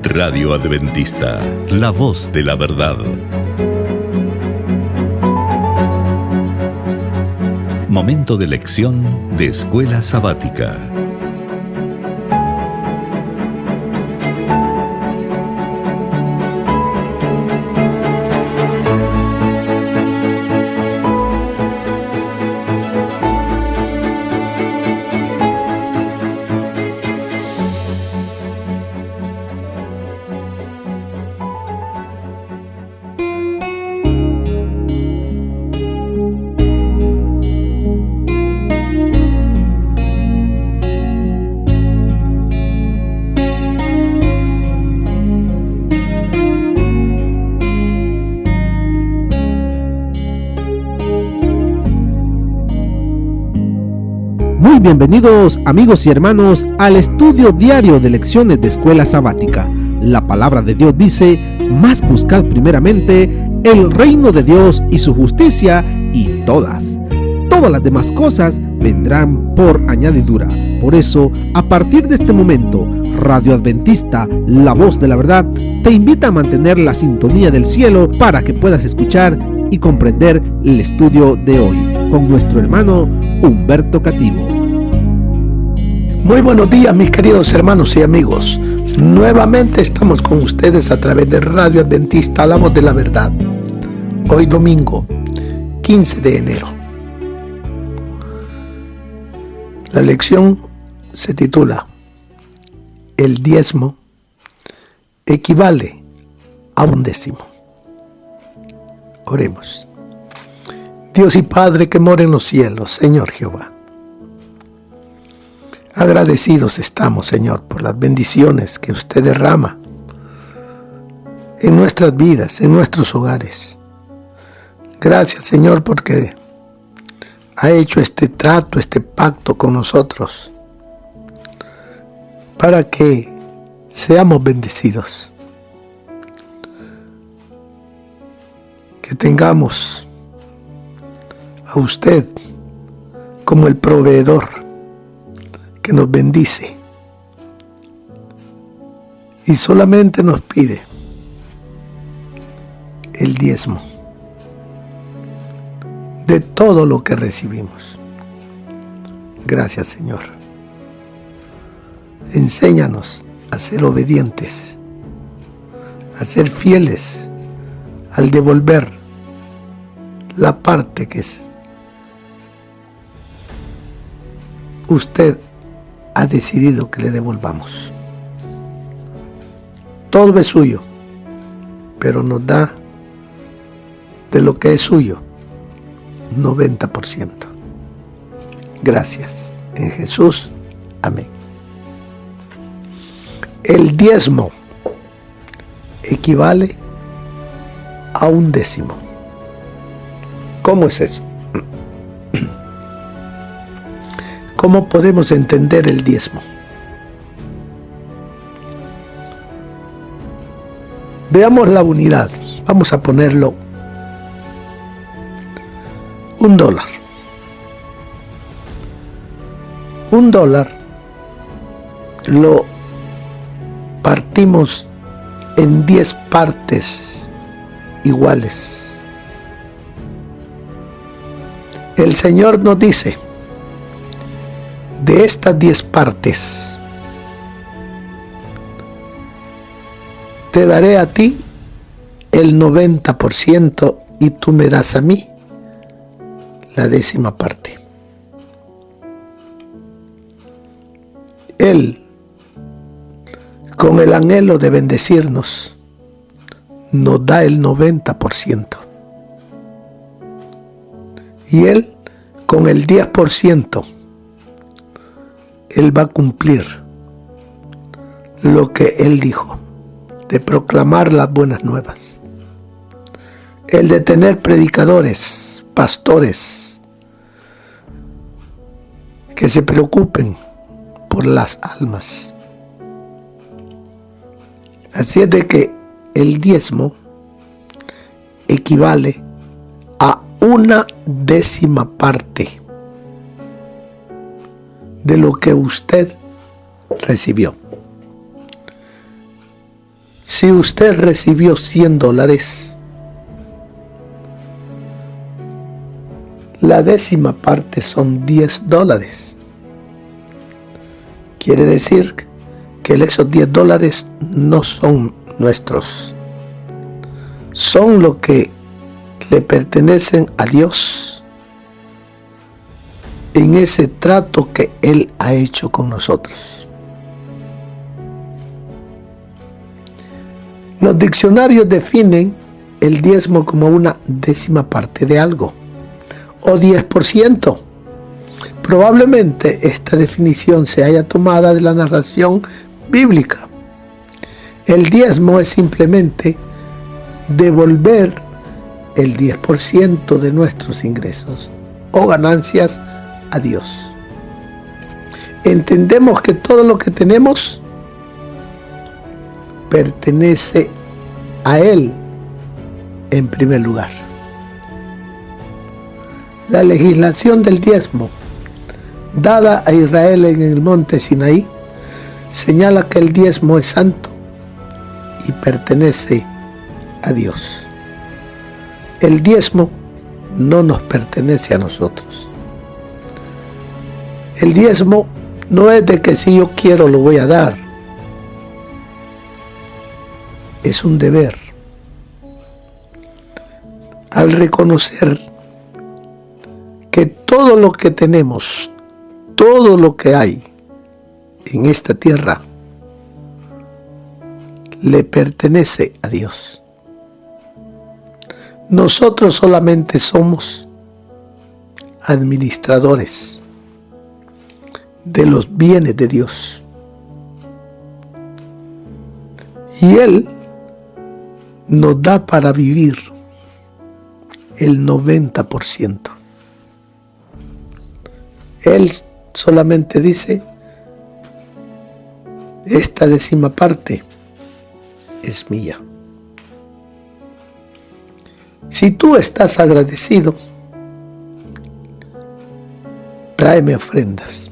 Radio Adventista, la voz de la verdad. Momento de lección de Escuela Sabática. Muy bienvenidos amigos y hermanos al estudio diario de lecciones de Escuela Sabática. La palabra de Dios dice: mas buscad primeramente el reino de Dios y su justicia, y todas las demás cosas vendrán por añadidura. Por eso, a partir de este momento, Radio Adventista, la voz de la verdad, te invita a mantener la sintonía del cielo para que puedas escuchar y comprender el estudio de hoy con nuestro hermano Humberto Cativo. Muy buenos días, mis queridos hermanos y amigos. Nuevamente estamos con ustedes a través de Radio Adventista, la voz de la verdad. Hoy domingo, 15 de enero. La lección se titula: el diezmo equivale a un décimo. Oremos. Dios y Padre que mora en los cielos, Señor Jehová, agradecidos estamos, Señor, por las bendiciones que usted derrama en nuestras vidas, en nuestros hogares. Gracias, Señor, porque ha hecho este trato, este pacto con nosotros para que seamos bendecidos, que tengamos a usted como el proveedor que nos bendice y solamente nos pide el diezmo de todo lo que recibimos. Gracias, Señor. Enséñanos a ser obedientes, a ser fieles al devolver la parte que usted ha decidido que le devolvamos. Todo es suyo, pero nos da de lo que es suyo 90%. Gracias. En Jesús. Amén. El diezmo equivale a un décimo. ¿Cómo es eso? ¿Cómo podemos entender el diezmo? Veamos la unidad. Vamos a ponerlo $1. $1 lo partimos en 10 partes iguales. El Señor nos dice: de estas 10 partes te daré a ti el 90% y tú me das a mí la 10ª parte. Él, con el anhelo de bendecirnos, nos da el 90%. Y Él, con el 10%, Él va a cumplir lo que Él dijo, de proclamar las buenas nuevas. El de tener predicadores, pastores, que se preocupen por las almas. Así es de que el diezmo equivale a una décima parte de lo que usted recibió. Si usted recibió $100, la décima parte son $10. Quiere decir que esos $10 no son nuestros. Son lo que le pertenecen a Dios en ese trato que Él ha hecho con nosotros. Los diccionarios definen el diezmo como una décima parte de algo, o 10%. Probablemente esta definición se haya tomado de la narración bíblica. El diezmo es simplemente devolver el 10% de nuestros ingresos o ganancias a Dios. Entendemos que todo lo que tenemos pertenece a Él en primer lugar. La legislación del diezmo dada a Israel en el monte Sinaí señala que el diezmo es santo y pertenece a Dios. El diezmo no nos pertenece a nosotros. El diezmo no es de que si yo quiero lo voy a dar. Es un deber. Al reconocer que todo lo que tenemos, todo lo que hay en esta tierra, le pertenece a Dios. Nosotros solamente somos administradores de los bienes de Dios. Y Él nos da para vivir el 90%. Él solamente dice, esta décima parte es mía. Si tú estás agradecido, tráeme ofrendas.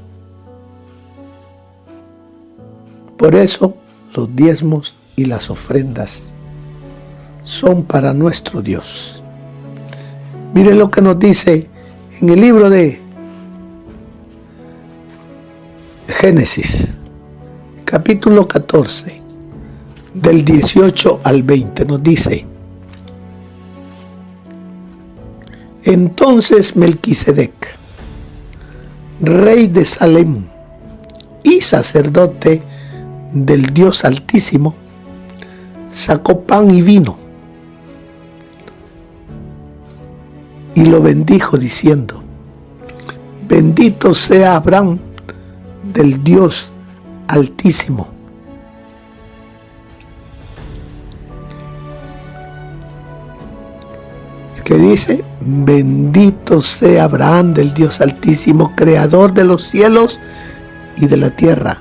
Por eso los diezmos y las ofrendas son para nuestro Dios. Miren lo que nos dice en el libro de Génesis, capítulo 14, del 18 al 20, nos dice: Entonces Melquisedec, rey de Salem y sacerdote del Dios Altísimo, sacó pan y vino y lo bendijo diciendo: Bendito sea Abraham del Dios Altísimo, que dice: bendito sea Abraham del Dios Altísimo, creador de los cielos y de la tierra,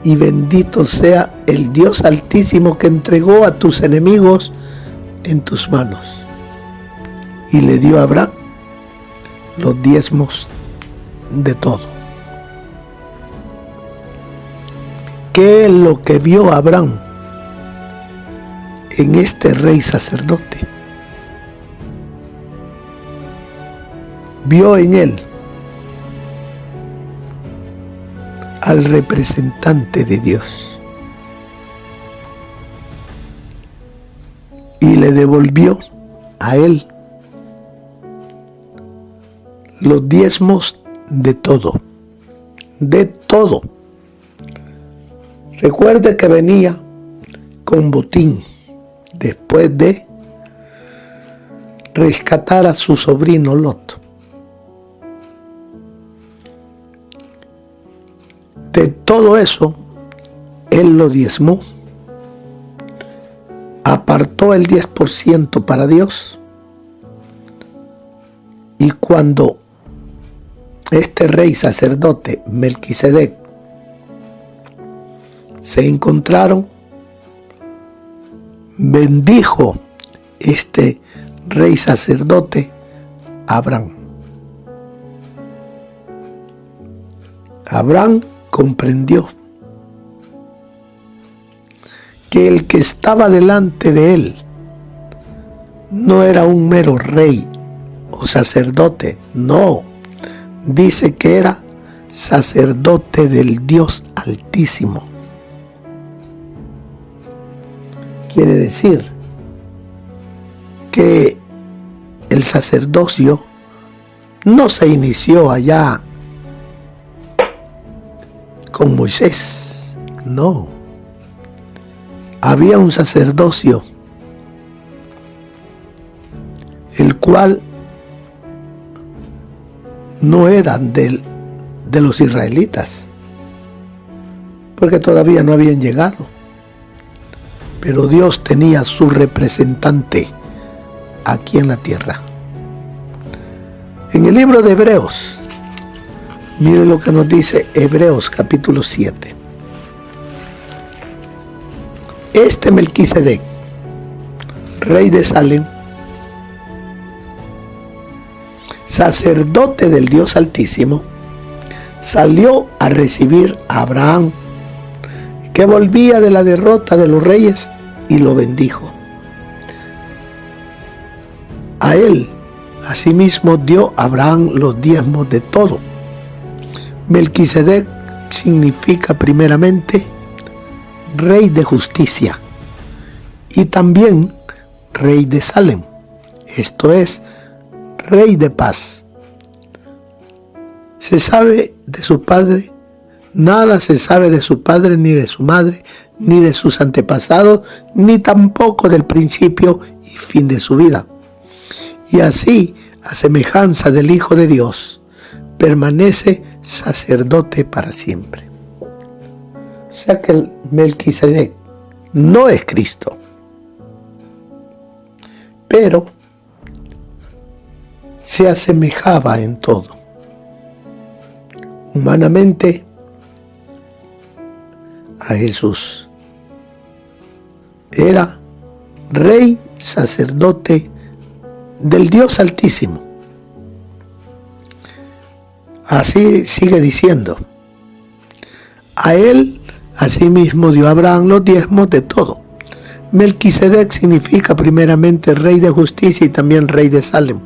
y bendito sea el Dios Altísimo que entregó a tus enemigos en tus manos. Y le dio a Abraham los diezmos de todo. ¿Qué es lo que vio Abraham en este rey sacerdote? Vio en él al representante de Dios y le devolvió a él los diezmos de todo, de todo. Recuerde que venía con botín después de rescatar a su sobrino Lot. De todo eso, él lo diezmó, apartó el 10% para Dios, y cuando este rey sacerdote Melquisedec se encontraron, bendijo este rey sacerdote a Abraham. Abraham comprendió que el que estaba delante de él no era un mero rey o sacerdote, no, dice que era sacerdote del Dios Altísimo. Quiere decir que el sacerdocio no se inició allá con Moisés, no. Había un sacerdocio el cual no era de los israelitas, porque todavía no habían llegado. Pero Dios tenía su representante aquí en la tierra. En el libro de Hebreos, mire lo que nos dice Hebreos capítulo 7. Este Melquisedec, rey de Salem, sacerdote del Dios Altísimo, salió a recibir a Abraham, que volvía de la derrota de los reyes, y lo bendijo. A él, asimismo, dio Abraham los diezmos de todo. Melquisedec significa primeramente rey de justicia y también rey de Salem, esto es, rey de paz. Se sabe de su padre, nada se sabe de su padre, ni de su madre, ni de sus antepasados, ni tampoco del principio y fin de su vida. Y así, a semejanza del Hijo de Dios, permanece sacerdote para siempre. O sea que el Melquisedec no es Cristo, pero se asemejaba en todo. Humanamente a Jesús. Era rey, sacerdote del Dios Altísimo. Así sigue diciendo. A él asimismo dio Abraham los diezmos de todo. Melquisedec significa primeramente rey de justicia y también rey de Salem,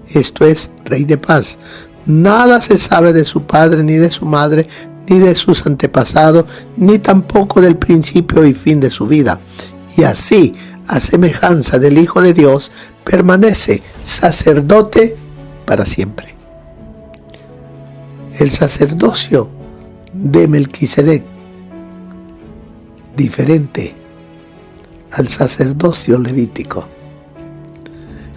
esto es, rey de paz. Nada se sabe de su padre, ni de su madre, ni de sus antepasados, ni tampoco del principio y fin de su vida. Y así, a semejanza del Hijo de Dios, permanece sacerdote para siempre. El sacerdocio de Melquisedec, diferente al sacerdocio levítico.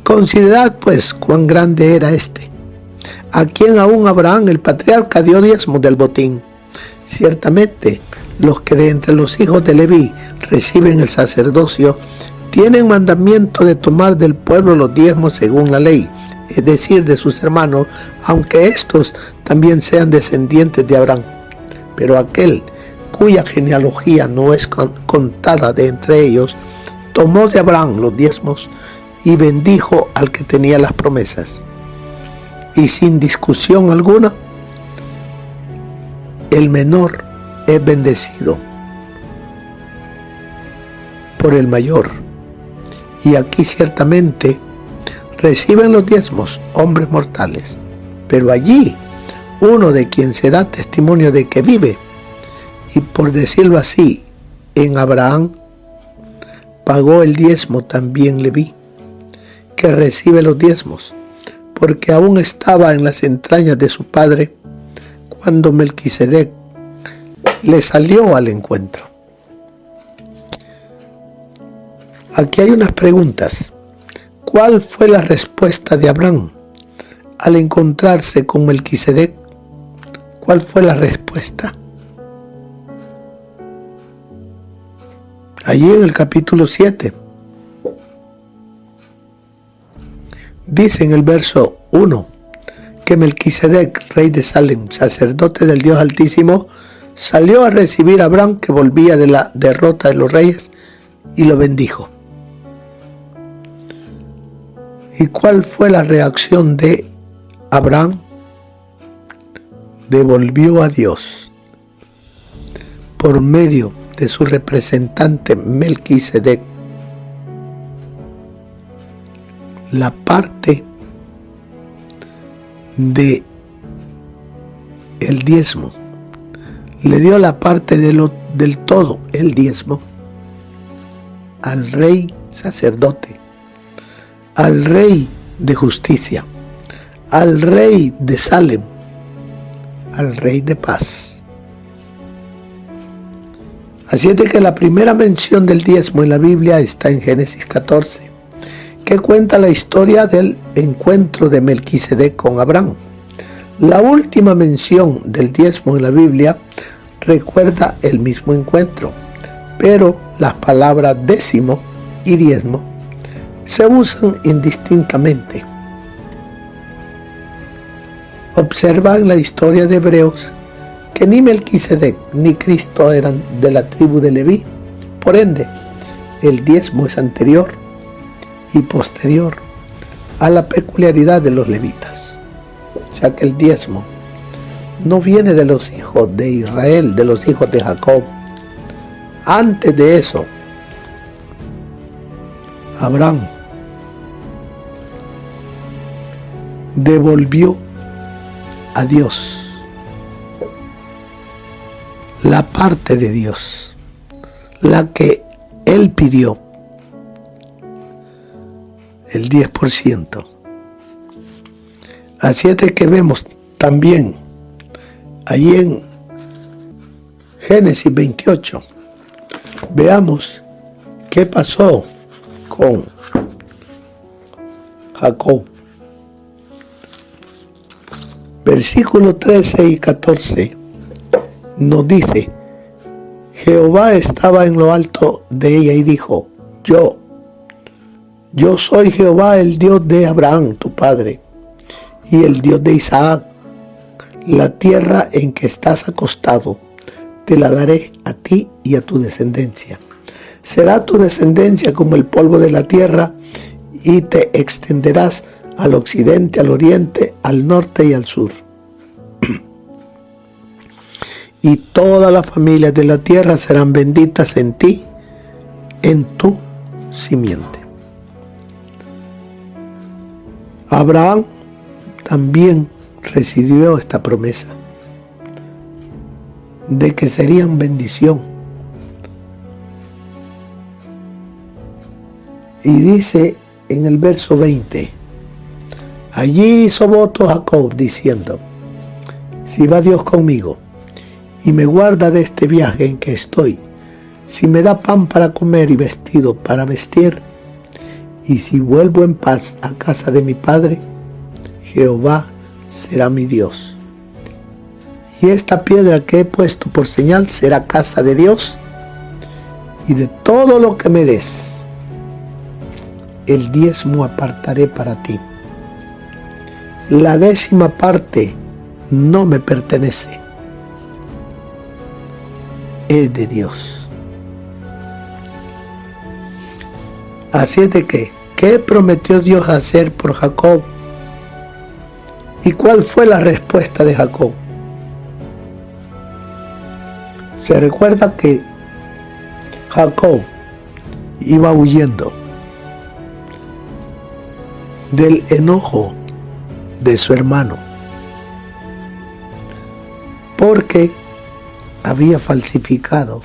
Considerad pues cuán grande era este, a quien aún Abraham el patriarca dio diezmos del botín. Ciertamente, los que de entre los hijos de Leví reciben el sacerdocio, tienen mandamiento de tomar del pueblo los diezmos según la ley, es decir, de sus hermanos, aunque estos también sean descendientes de Abraham. Pero aquel cuya genealogía no es contada de entre ellos, tomó de Abraham los diezmos y bendijo al que tenía las promesas. Y sin discusión alguna, el menor es bendecido por el mayor. Y aquí ciertamente reciben los diezmos hombres mortales, pero allí uno de quien se da testimonio de que vive, y por decirlo así, en Abraham pagó el diezmo también Leví, que recibe los diezmos, porque aún estaba en las entrañas de su padre cuando Melquisedec le salió al encuentro. Aquí hay unas preguntas. ¿Cuál fue la respuesta de Abraham al encontrarse con Melquisedec? ¿Cuál fue la respuesta? Allí en el capítulo 7 dice en el verso 1 que Melquisedec, rey de Salem, sacerdote del Dios Altísimo, salió a recibir a Abraham, que volvía de la derrota de los reyes, y lo bendijo. ¿Y cuál fue la reacción de Abraham devolvió a Dios por medio de su representante Melquisedec la parte de el diezmo. Le dio la parte del todo, el diezmo, al rey sacerdote, al rey de justicia, al rey de Salem, al rey de paz. Así es de que la primera mención del diezmo en la Biblia está en Génesis 14, que cuenta la historia del encuentro de Melquisedec con Abraham. La última mención del diezmo en la Biblia recuerda el mismo encuentro, pero las palabras décimo y diezmo se usan indistintamente. Observa en la historia de Hebreos que ni Melquisedec ni Cristo eran de la tribu de Leví. Por ende, el diezmo es anterior y posterior a la peculiaridad de los levitas. O sea que el diezmo no viene de los hijos de Israel, de los hijos de Jacob. Antes de eso, Abraham devolvió a Dios la parte de Dios, la que él pidió, el 10%. Así es de que vemos también allí en Génesis 28, veamos qué pasó con Jacob. Versículos 13 y 14 nos dice: Jehová estaba en lo alto de ella y dijo: Yo soy Jehová, el Dios de Abraham, tu padre, y el Dios de Isaac. La tierra en que estás acostado te la daré a ti y a tu descendencia. Será tu descendencia como el polvo de la tierra, y te extenderás al occidente, al oriente, al norte y al sur. Y todas las familias de la tierra serán benditas en ti, en tu simiente. Abraham también recibió esta promesa de que serían bendición. Y dice en el verso 20: allí hizo voto Jacob diciendo: si va Dios conmigo y me guarda de este viaje en que estoy, si me da pan para comer y vestido para vestir, y si vuelvo en paz a casa de mi padre, Jehová será mi Dios. Y esta piedra que he puesto por señal será casa de Dios, y de todo lo que me des, el diezmo apartaré para ti. La 10ª parte no me pertenece, es de Dios. Así es de que, ¿qué prometió Dios hacer por Jacob? ¿Y cuál fue la respuesta de Jacob? Se recuerda que Jacob iba huyendo del enojo de su hermano, porque había falsificado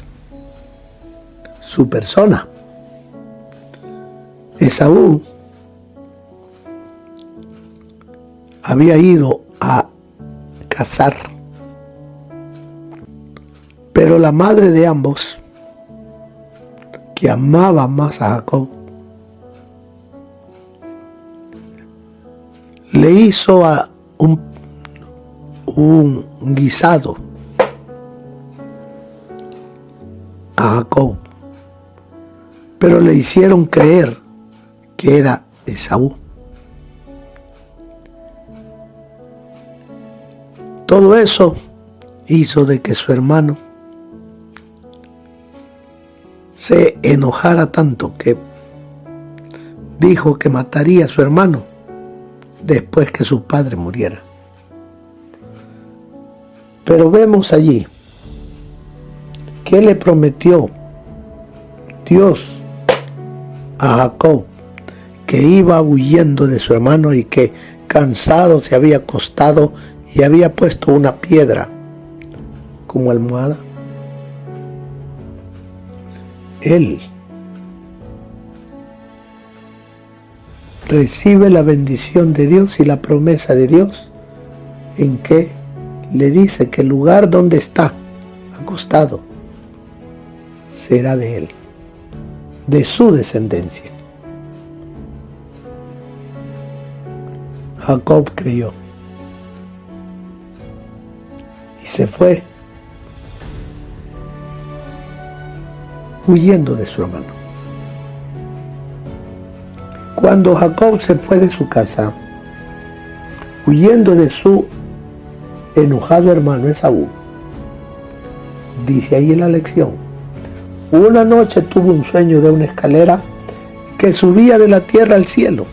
su persona. Esaú había ido a cazar, pero la madre de ambos, que amaba más a Jacob, le hizo a un guisado a Jacob, pero le hicieron creer que era Esaú. Todo eso hizo de que su hermano se enojara tanto que dijo que mataría a su hermano después que su padre muriera. Pero vemos allí que le prometió Dios a Jacob que iba huyendo de su hermano y que cansado se había acostado y había puesto una piedra como almohada. Él recibe la bendición de Dios y la promesa de Dios, en que le dice que el lugar donde está acostado será de él, de su descendencia. Jacob creyó y se fue huyendo de su hermano. Cuando Jacob se fue de su casa, huyendo de su enojado hermano Esaú, dice ahí en la lección: una noche tuvo un sueño de una escalera que subía de la tierra al cielo.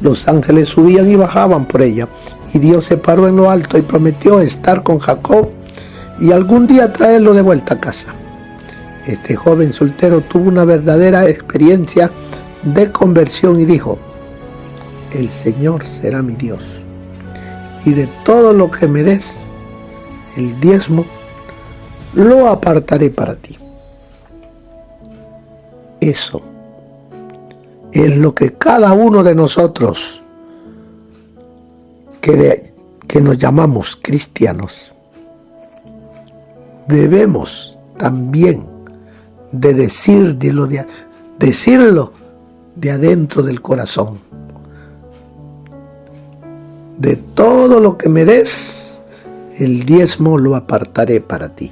Los ángeles subían y bajaban por ella, y Dios se paró en lo alto y prometió estar con Jacob y algún día traerlo de vuelta a casa. Este joven soltero tuvo una verdadera experiencia de conversión y dijo: el Señor será mi Dios, y de todo lo que me des, el diezmo, lo apartaré para ti. Eso es lo que cada uno de nosotros que nos llamamos cristianos debemos también de decirlo de adentro del corazón. De todo lo que me des, el diezmo lo apartaré para ti.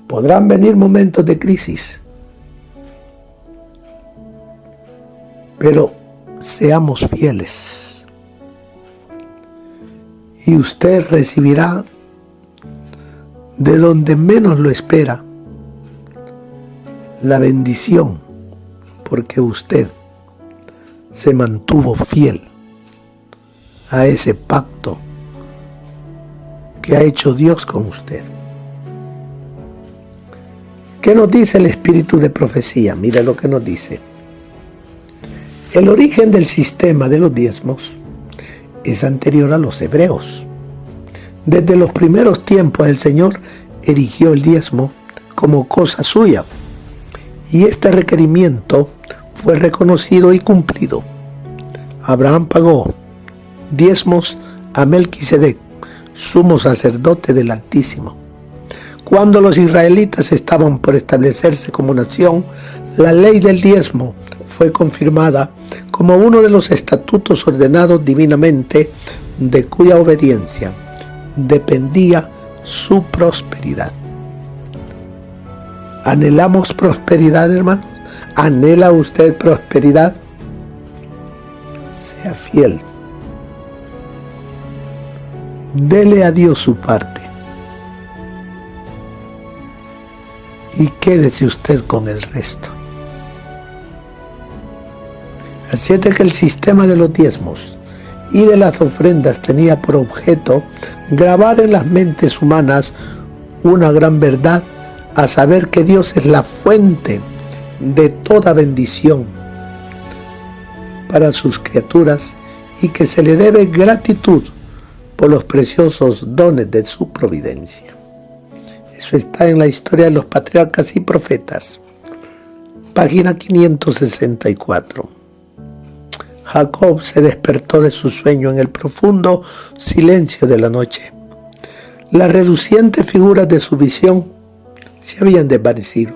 Podrán venir momentos de crisis, pero seamos fieles y usted recibirá de donde menos lo espera la bendición, porque usted se mantuvo fiel a ese pacto que ha hecho Dios con usted. ¿Qué nos dice el espíritu de profecía? Mira lo que nos dice. El origen del sistema de los diezmos es anterior a los hebreos. Desde los primeros tiempos el Señor erigió el diezmo como cosa suya, y este requerimiento fue reconocido y cumplido. Abraham pagó diezmos a Melquisedec, sumo sacerdote del Altísimo. Cuando los israelitas estaban por establecerse como nación, la ley del diezmo fue confirmada como uno de los estatutos ordenados divinamente, de cuya obediencia dependía su prosperidad. ¿Anhelamos prosperidad, hermanos? ¿Anhela usted prosperidad? Sea fiel. Dele a Dios su parte. Y quédese usted con el resto. Así es de que el sistema de los diezmos y de las ofrendas tenía por objeto grabar en las mentes humanas una gran verdad, a saber que Dios es la fuente de toda bendición para sus criaturas y que se le debe gratitud por los preciosos dones de su providencia. Eso está en la historia de los patriarcas y profetas, página 564. Jacob se despertó de su sueño en el profundo silencio de la noche. Las relucientes figuras de su visión se habían desvanecido.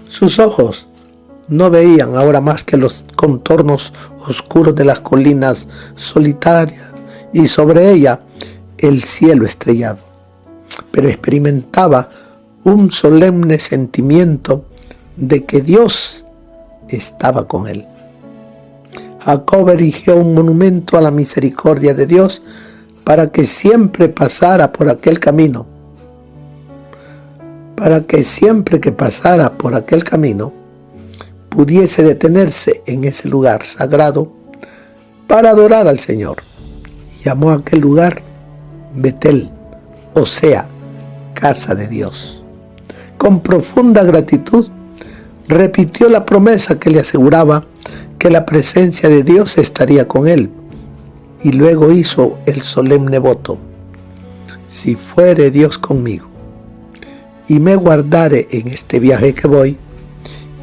Sus ojos no veían ahora más que los contornos oscuros de las colinas solitarias y sobre ella el cielo estrellado. Pero experimentaba un solemne sentimiento de que Dios estaba con él. Jacob erigió un monumento a la misericordia de Dios para que siempre pasara por aquel camino. Para que siempre que pasara por aquel camino pudiese detenerse en ese lugar sagrado para adorar al Señor. Llamó a aquel lugar Betel, o sea, casa de Dios. Con profunda gratitud, repitió la promesa que le aseguraba que la presencia de Dios estaría con él, y luego hizo el solemne voto: si fuere Dios conmigo, y me guardare en este viaje que voy,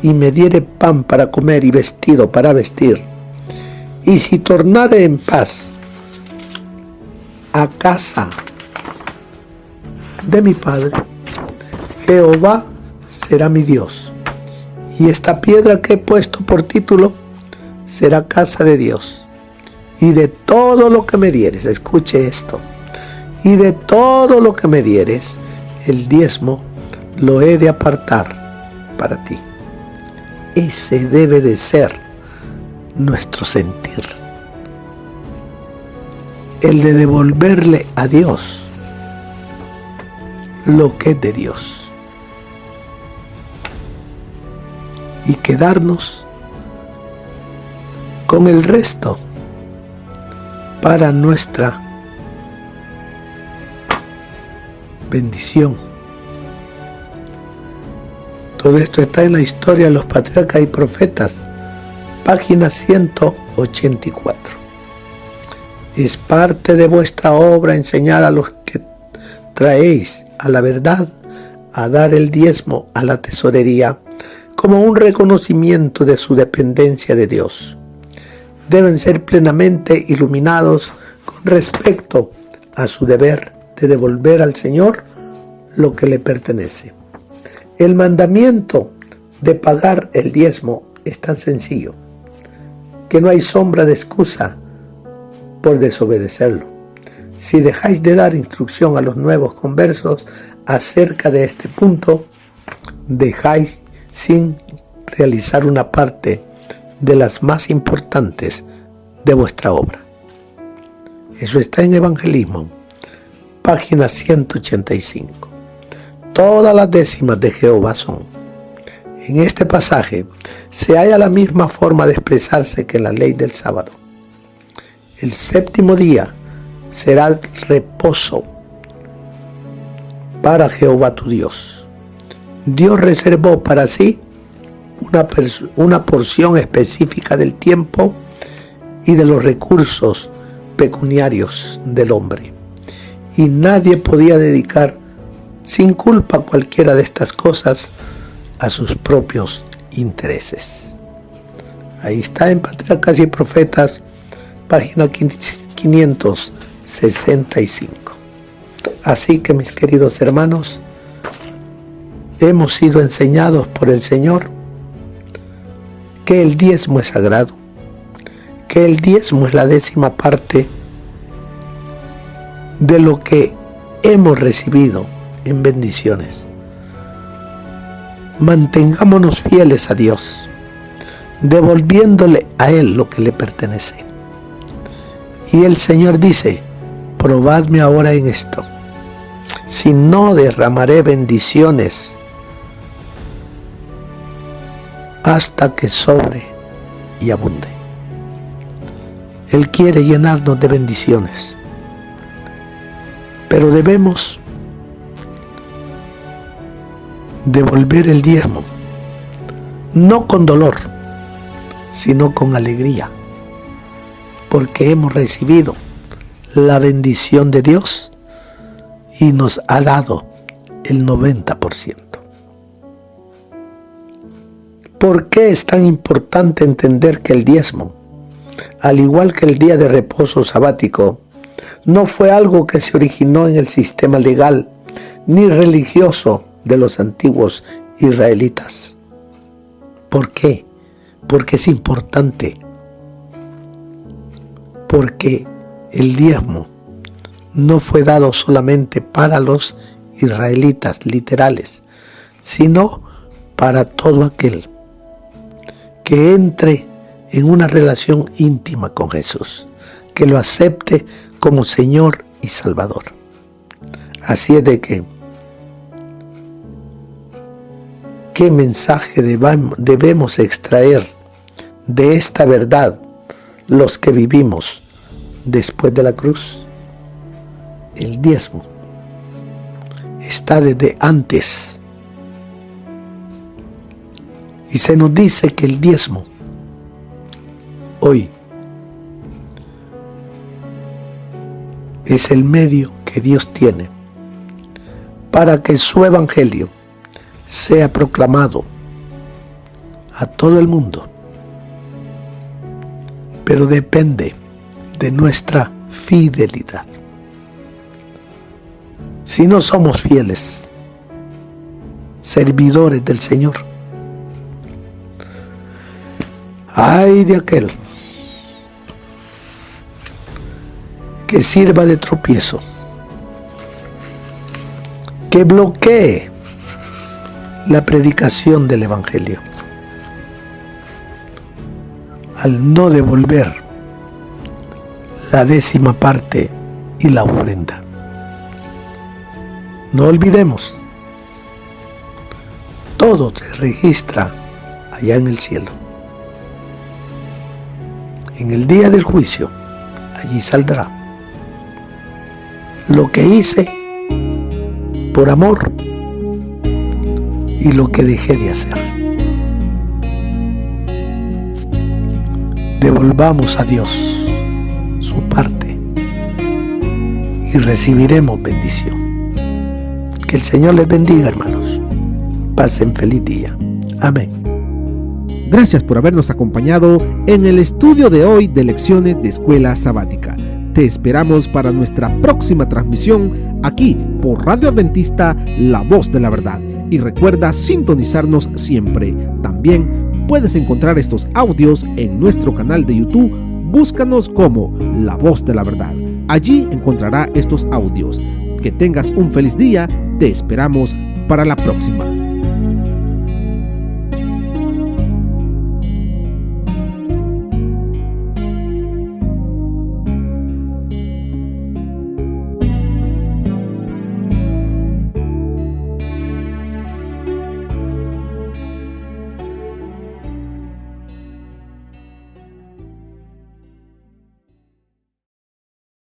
y me diere pan para comer y vestido para vestir, y si tornare en paz a casa de mi Padre, Jehová será mi Dios, y esta piedra que he puesto por título será casa de Dios. Y de todo lo que me dieres, escuche esto, y de todo lo que me dieres, el diezmo lo he de apartar para ti. Ese debe de ser nuestro sentir, el de devolverle a Dios lo que es de Dios y quedarnos con el resto para nuestra bendición. Todo esto está en la historia de los patriarcas y profetas, página 184. Es parte de vuestra obra enseñar a los que traéis a la verdad a dar el diezmo a la tesorería como un reconocimiento de su dependencia de Dios. Deben ser plenamente iluminados con respecto a su deber de devolver al Señor lo que le pertenece. El mandamiento de pagar el diezmo es tan sencillo que no hay sombra de excusa por desobedecerlo. Si dejáis de dar instrucción a los nuevos conversos acerca de este punto, dejáis sin realizar una parte de las más importantes de vuestra obra. Eso está en Evangelismo, página 185. Todas las décimas de Jehová son. En este pasaje se halla la misma forma de expresarse que en la ley del sábado. El séptimo día será el reposo para Jehová tu Dios. Dios reservó para sí una porción específica del tiempo y de los recursos pecuniarios del hombre, y nadie podía dedicar sin culpa cualquiera de estas cosas a sus propios intereses. Ahí está en Patriarcas y Profetas, página 565. Así que, mis queridos hermanos, hemos sido enseñados por el Señor que el diezmo es sagrado, que el diezmo es la 10ª parte de lo que hemos recibido en bendiciones. Mantengámonos fieles a Dios, devolviéndole a Él lo que le pertenece. Y el Señor dice: probadme ahora en esto, si no derramaré bendiciones hasta que sobre y abunde. Él quiere llenarnos de bendiciones, pero debemos devolver el diezmo, no con dolor, sino con alegría, porque hemos recibido la bendición de Dios y nos ha dado el 90%. ¿Por qué es tan importante entender que el diezmo, al igual que el día de reposo sabático, no fue algo que se originó en el sistema legal ni religioso de los antiguos israelitas? ¿Por qué? Porque es importante. Porque el diezmo no fue dado solamente para los israelitas literales, sino para todo aquel que entre en una relación íntima con Jesús, que lo acepte como Señor y Salvador. Así es de que, ¿qué mensaje debemos extraer de esta verdad? los que vivimos después de la cruz, el diezmo está desde antes. Y se nos dice que el diezmo hoy es el medio que Dios tiene para que su evangelio sea proclamado a todo el mundo. Pero depende de nuestra fidelidad. Si no somos fieles, servidores del Señor, ay de aquel que sirva de tropiezo, que bloquee la predicación del Evangelio, al no devolver la 10ª parte y la ofrenda. No olvidemos, todo se registra allá en el cielo. En el día del juicio, allí saldrá lo que hice por amor y lo que dejé de hacer. Devolvamos a Dios su parte y recibiremos bendición. Que el Señor les bendiga, hermanos. Pasen feliz día. Amén. Gracias por habernos acompañado en el estudio de hoy de Lecciones de Escuela Sabática. Te esperamos para nuestra próxima transmisión aquí por Radio Adventista, La Voz de la Verdad. Y recuerda sintonizarnos siempre. También puedes encontrar estos audios en nuestro canal de YouTube. Búscanos como La Voz de la Verdad. Allí encontrará estos audios. Que tengas un feliz día. Te esperamos para la próxima.